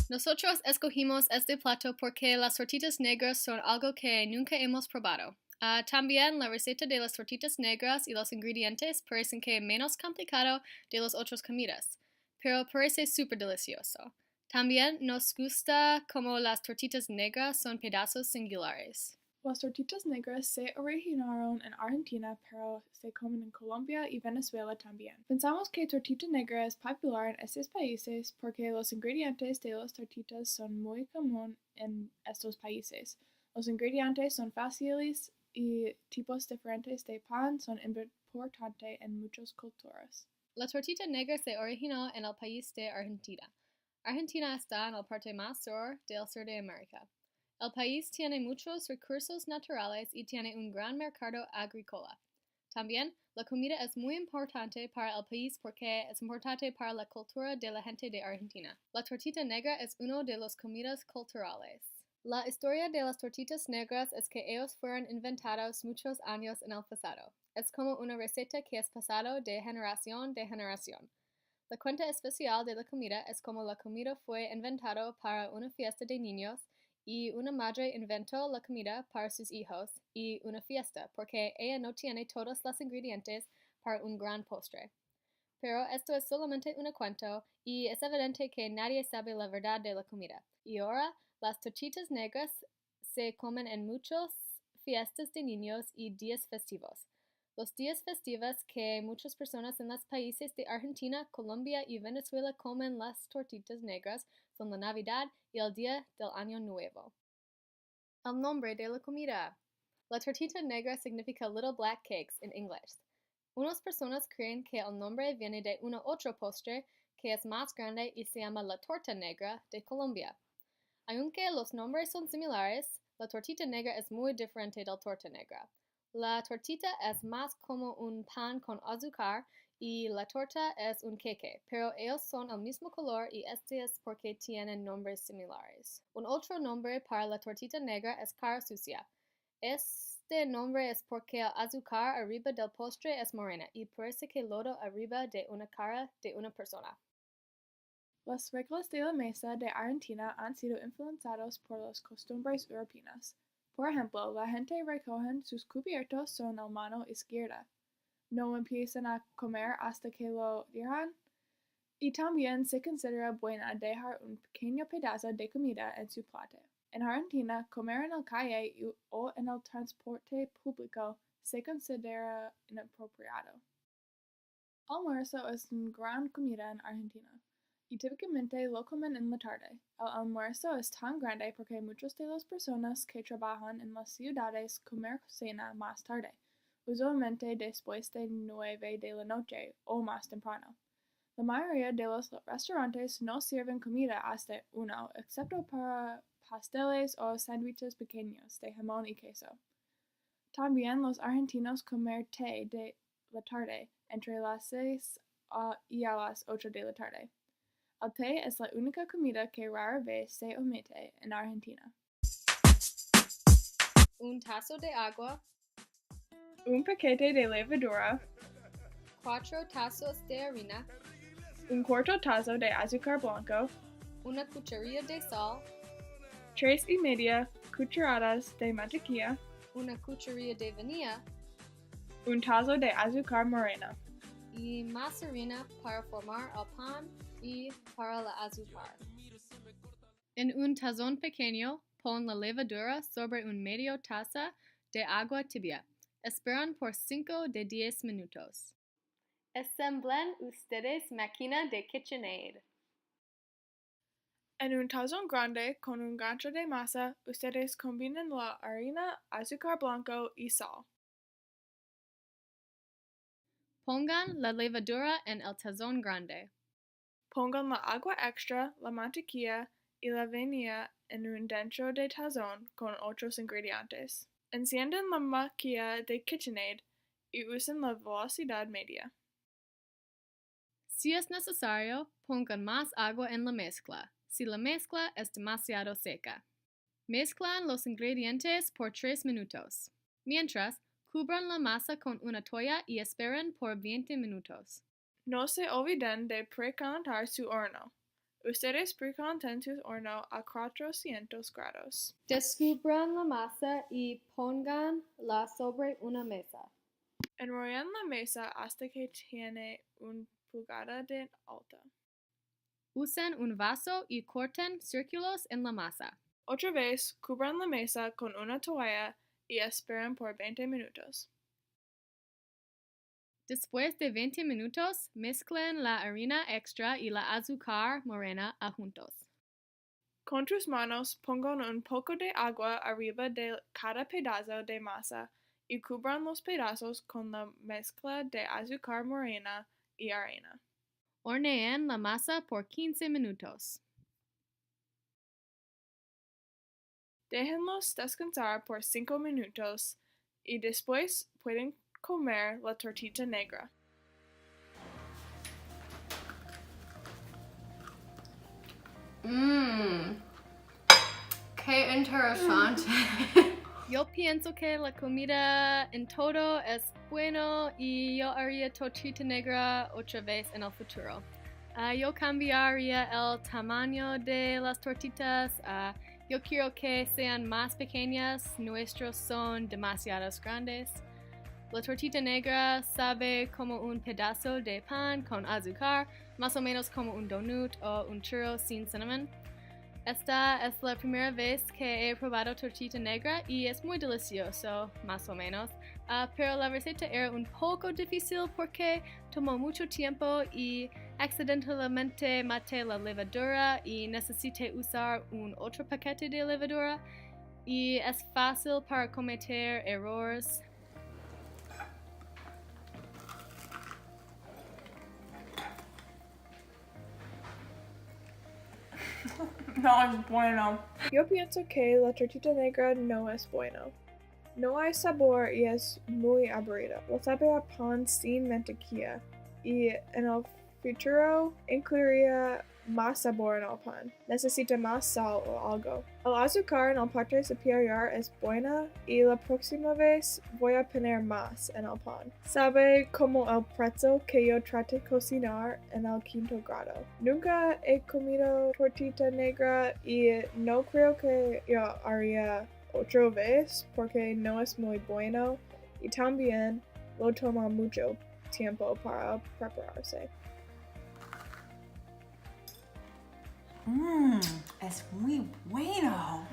Nosotros escogimos este plato porque las tortitas negras son algo que nunca hemos probado. También la receta de las tortitas negras y los ingredientes parecen que menos complicado de las otras comidas, pero parece súper delicioso. También nos gusta como las tortitas negras son pedazos singulares. Las tortitas negras se originaron en Argentina, pero se comen en Colombia y Venezuela también. Pensamos que tortita negra es popular en estos países porque los ingredientes de las tortitas son muy comunes en estos países. Los ingredientes son fáciles y tipos diferentes de pan son importantes en muchas culturas. La tortita negra se originó en el país de Argentina. Argentina está en la parte más sur del sur de América. El país tiene muchos recursos naturales y tiene un gran mercado agrícola. También, la comida es muy importante para el país porque es importante para la cultura de la gente de Argentina. La tortita negra es uno de las comidas culturales. La historia de las tortitas negras es que ellos fueron inventados muchos años en el pasado. Es como una receta que es pasado de generación de generación. La cuenta especial de la comida es como la comida fue inventada para una fiesta de niños y una madre inventó la comida para sus hijos y una fiesta porque ella no tiene todos los ingredientes para un gran postre. Pero esto es solamente un cuento y es evidente que nadie sabe la verdad de la comida. Y ahora, las tortitas negras se comen en muchas fiestas de niños y días festivos. Los días festivos que muchas personas en los países de Argentina, Colombia y Venezuela comen las tortitas negras son la Navidad y el Día del Año Nuevo. El nombre de la comida. La tortita negra significa Little Black Cakes en inglés. Unas personas creen que el nombre viene de un otro postre que es más grande y se llama la torta negra de Colombia. Aunque los nombres son similares, la tortita negra es muy diferente de la torta negra. La tortita es más como un pan con azúcar y la torta es un queque, pero ellos son el mismo color y este es porque tienen nombres similares. Un otro nombre para la tortita negra es cara sucia. Este nombre es porque el azúcar arriba del postre es morena y parece que lodo arriba de una cara de una persona. Las reglas de la mesa de Argentina han sido influenciados por las costumbres europeas. Por ejemplo, la gente recoge sus cubiertos con la mano izquierda. No empiezan a comer hasta que lo dejan. Y también se considera buena dejar un pequeño pedazo de comida en su plato. En Argentina, comer en la calle o en el transporte público se considera inapropiado. Almuerzo es una gran comida en Argentina y típicamente lo comen en la tarde. El almuerzo es tan grande porque muchas de las personas que trabajan en las ciudades comen cena más tarde, usualmente después de 9 de la noche o más temprano. La mayoría de los restaurantes no sirven comida hasta 1, excepto para pasteles o sándwiches pequeños de jamón y queso. También los argentinos comen té de la tarde entre las 6 y a las 8 de la tarde. El té es la única comida que rara vez se omite en Argentina. Un tazo de agua, Un paquete de levadura, 4 tazos de harina, un cuarto tazo de azúcar blanco, una cucharilla de sal, 3 y media cucharadas de mantequilla, una cucharilla de vainilla un tazo de azúcar morena. y más harina para formar el pan y para el azúcar. En un tazón pequeño, pon la levadura sobre una media taza de agua tibia. Esperan por 5 de 10 minutos. Ensamblen ustedes máquina de KitchenAid. En un tazón grande con un gancho de masa, ustedes combinan la harina, azúcar blanco y sal. Pongan la levadura en el tazón grande. Pongan la agua extra, la mantequilla y la vainilla en un dentro de tazón con otros ingredientes. Enciendan la máquina de KitchenAid y usen la velocidad media. Si es necesario, pongan más agua en la mezcla, si la mezcla es demasiado seca. Mezclan los ingredientes por 3 minutos. Mientras, cubran la masa con una toalla y esperen por 20 minutos. No se olviden de precalentar su horno. Ustedes precalentan su horno a 400 grados. Descubran la masa y pónganla sobre una mesa. Enrollan la mesa hasta que tiene una pulgada de alta. Usen un vaso y corten círculos en la masa. Otra vez, cubran la mesa con una toalla y esperen por 20 minutos. Después de 20 minutos, mezclen la harina extra y la azúcar morena a juntos. Con tus manos, pongan un poco de agua arriba de cada pedazo de masa y cubran los pedazos con la mezcla de azúcar morena y harina. Horneen la masa por 15 minutos. Déjenlos descansar por 5 minutos y después pueden comer la tortita negra. ¡Qué interesante! Yo pienso que la comida en todo es bueno y yo haría tortita negra otra vez en el futuro. Yo cambiaría el tamaño de las tortitas. Yo quiero que sean más pequeñas, nuestros son demasiados grandes. La tortita negra sabe como un pedazo de pan con azúcar, más o menos como un donut o un churro sin cinnamon. Esta es la primera vez que he probado tortita negra y es muy delicioso, más o menos. Pero la receta era un poco difícil porque tomó mucho tiempo y accidentalmente maté la levadura y necesité usar un otro paquete de levadura. Y es fácil para cometer errores. No es bueno. Yo pienso que la tortita negra no es bueno. No hay sabor y es muy aburrido. Lo sabe a pan sin mantequilla y en el futuro incluiría más sabor en el pan. Necesita más sal o algo. El azúcar en el parte superior es buena y la próxima vez voy a poner más en el pan. Sabe como el pretzel que yo traté de cocinar en el 5º grado. Nunca he comido tortita negra y no creo que yo haría otra vez porque no es muy bueno y también lo toma mucho tiempo para prepararse. Es muy bueno.